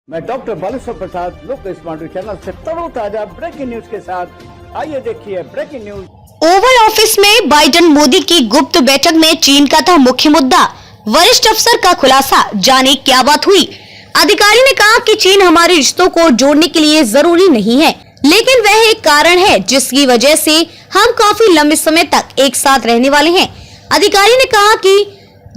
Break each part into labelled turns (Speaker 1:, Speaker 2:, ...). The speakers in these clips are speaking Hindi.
Speaker 1: मैं डॉक्टर बालेश्वर प्रसाद लोक स्मार्ट चैनल से ताजा ब्रेकिंग न्यूज के साथ आइए देखिए ब्रेकिंग न्यूज।
Speaker 2: ओवल ऑफिस में बाइडेन मोदी की गुप्त बैठक में चीन का था मुख्य मुद्दा। वरिष्ठ अफसर का खुलासा, जाने क्या बात हुई। अधिकारी ने कहा कि चीन हमारे रिश्तों को जोड़ने के लिए जरूरी नहीं है, लेकिन वह एक कारण है जिसकी वजह से हम काफी लंबे समय तक एक साथ रहने वाले हैं। अधिकारी ने कहा कि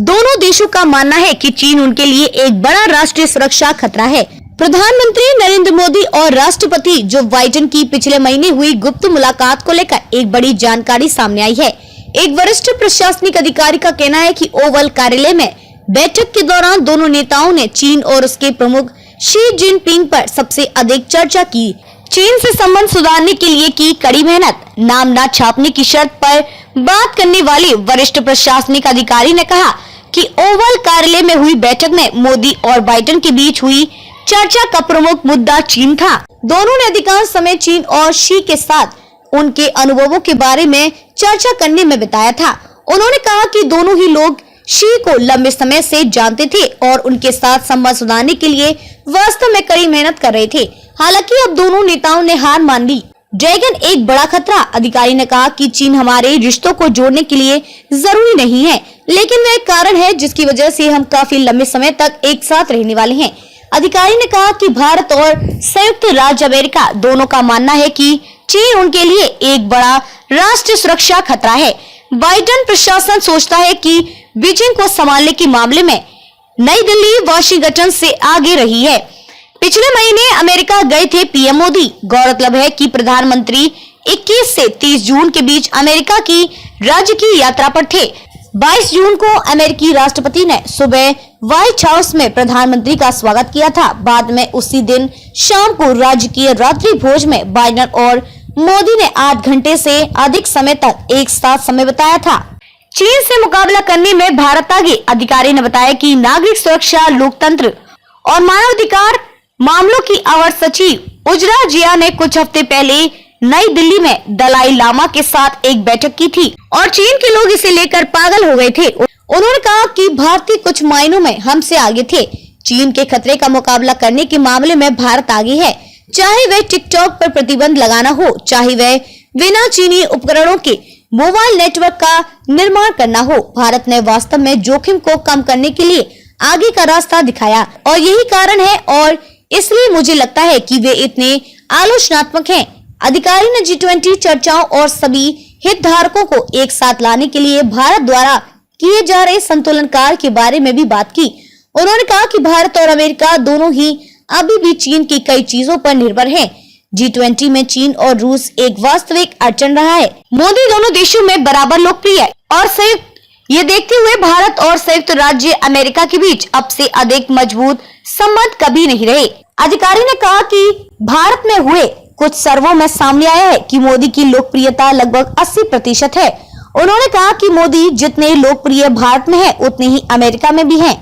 Speaker 2: दोनों देशों का मानना है कि चीन उनके लिए एक बड़ा राष्ट्रीय सुरक्षा खतरा है। प्रधानमंत्री नरेंद्र मोदी और राष्ट्रपति जो बाइडेन की पिछले महीने हुई गुप्त मुलाकात को लेकर एक बड़ी जानकारी सामने आई है। एक वरिष्ठ प्रशासनिक अधिकारी का कहना है कि ओवल कार्यालय में बैठक के दौरान दोनों नेताओं ने चीन और उसके प्रमुख शी जिनपिंग पर सबसे अधिक चर्चा की। चीन से संबंध सुधारने के लिए की कड़ी मेहनत। नाम न छापने की शर्त पर बात करने वाले वरिष्ठ प्रशासनिक अधिकारी ने कहा कि ओवल कार्यालय में हुई बैठक में मोदी और बाइडेन के बीच हुई चर्चा का प्रमुख मुद्दा चीन था। दोनों ने अधिकांश समय चीन और शी के साथ उनके अनुभवों के बारे में चर्चा करने में बिताया था। उन्होंने कहा कि दोनों ही लोग शी को लंबे समय से जानते थे और उनके साथ संबंध सुधारने के लिए वास्तव में कड़ी मेहनत कर रहे थे। हालांकि अब दोनों नेताओं ने हार मान ली। ड्रैगन एक बड़ा खतरा। अधिकारी ने कहा कि चीन हमारे रिश्तों को जोड़ने के लिए जरूरी नहीं है, लेकिन वह एक कारण है जिसकी वजह से हम काफी लंबे समय तक एक साथ रहने वाले हैं। अधिकारी ने कहा कि भारत और संयुक्त राज्य अमेरिका दोनों का मानना है कि चीन उनके लिए एक बड़ा राष्ट्रीय सुरक्षा खतरा है। बाइडेन प्रशासन सोचता है कि बीजिंग को संभालने के मामले में नई दिल्ली वाशिंगटन से आगे रही है। पिछले महीने अमेरिका गए थे पीएम मोदी। गौरतलब है कि प्रधानमंत्री 21 से 30 जून के बीच अमेरिका की राज्य की यात्रा पर थे। 22 जून को अमेरिकी राष्ट्रपति ने सुबह व्हाइट हाउस में प्रधानमंत्री का स्वागत किया था। बाद में उसी दिन शाम को राजकीय रात्रि भोज में बाइडेन और मोदी ने 8 घंटे से अधिक समय तक एक साथ समय बिताया था। चीन से मुकाबला करने में भारत आगे। अधिकारी ने बताया कि नागरिक सुरक्षा, लोकतंत्र और मानवाधिकार मामलों की अवर सचिव उजरा जिया ने कुछ हफ्ते पहले नई दिल्ली में दलाई लामा के साथ एक बैठक की थी और चीन के लोग इसे लेकर पागल हो गए थे। उन्होंने कहा कि भारतीय कुछ मायनों में हमसे आगे थे। चीन के खतरे का मुकाबला करने के मामले में भारत आगे है, चाहे वह टिकटॉक पर प्रतिबंध लगाना हो, चाहे वह बिना चीनी उपकरणों के मोबाइल नेटवर्क का निर्माण करना हो। भारत ने वास्तव में जोखिम को कम करने के लिए आगे का रास्ता दिखाया और यही कारण है और इसलिए मुझे लगता है कि वे इतने आलोचनात्मक हैं। अधिकारी ने G20 चर्चाओं और सभी हितधारकों को एक साथ लाने के लिए भारत द्वारा किए जा रहे संतुलन कार्य के बारे में भी बात की। उन्होंने कहा कि भारत और अमेरिका दोनों ही अभी भी चीन की कई चीजों पर निर्भर हैं। G20 में चीन और रूस एक वास्तविक अड़चन रहा है। मोदी दोनों देशों में बराबर लोकप्रिय है और संयुक्त ये देखते हुए भारत और संयुक्त राज्य अमेरिका के बीच अब से अधिक मजबूत संबंध कभी नहीं रहे। अधिकारी ने कहा कि भारत में हुए कुछ सर्वों में सामने आया है कि मोदी की लोकप्रियता लगभग 80% है। उन्होंने कहा कि मोदी जितने लोकप्रिय भारत में है, उतने ही अमेरिका में भी हैं।